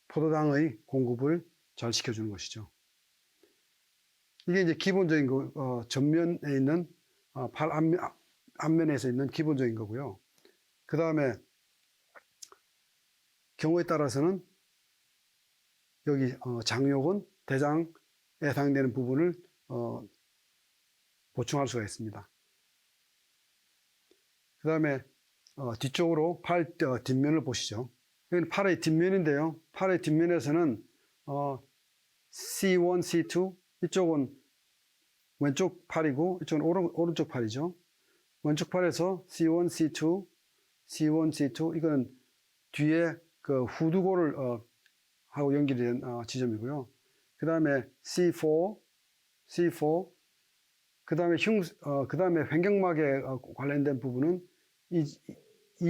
포도당의 공급을 잘 시켜주는 것이죠. 이게 이제 기본적인 전면에 있는 팔 앞면에서 있는 기본적인 거고요. 그 다음에 경우에 따라서는 여기 장요근, 대장에 해당되는 부분을 보충할 수가 있습니다. 그 다음에 뒤쪽으로 팔 뒷면을 보시죠. 여기는 팔의 뒷면인데요. 팔의 뒷면에서는 C1, C2 이쪽은 왼쪽 팔이고 이쪽은 오른쪽 팔이죠. 왼쪽 팔에서 C1, C2, C1, C2 이거는 뒤에 그 후두골을 하고 연결된 지점이고요. 그 다음에 C4, C4 그 다음에 그 다음에 횡격막에 관련된 부분은 이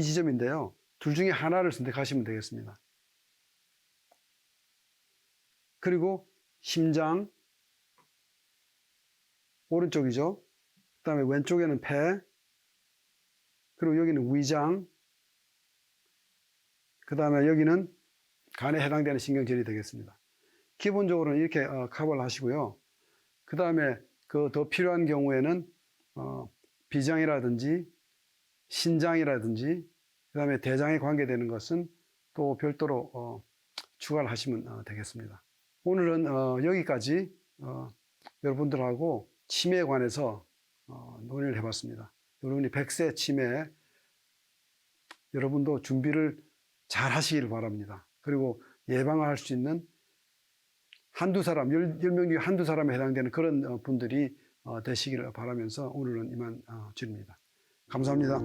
지점인데요. 둘 중에 하나를 선택하시면 되겠습니다. 그리고 심장, 오른쪽이죠. 그 다음에 왼쪽에는 폐, 그리고 여기는 위장, 그 다음에 여기는 간에 해당되는 신경절이 되겠습니다. 기본적으로는 이렇게 커버를 하시고요. 그 다음에 그 더 필요한 경우에는 비장이라든지 신장이라든지 그 다음에 대장에 관계되는 것은 또 별도로 추가를 하시면 되겠습니다. 오늘은 여기까지 여러분들하고 치매에 관해서 논의를 해봤습니다. 여러분이 100세 치매 여러분도 준비를 잘 하시기를 바랍니다. 그리고 예방할 수 있는 한두 사람, 10명 중에 한두 사람에 해당되는 그런 분들이 되시기를 바라면서 오늘은 이만 줄입니다. 감사합니다.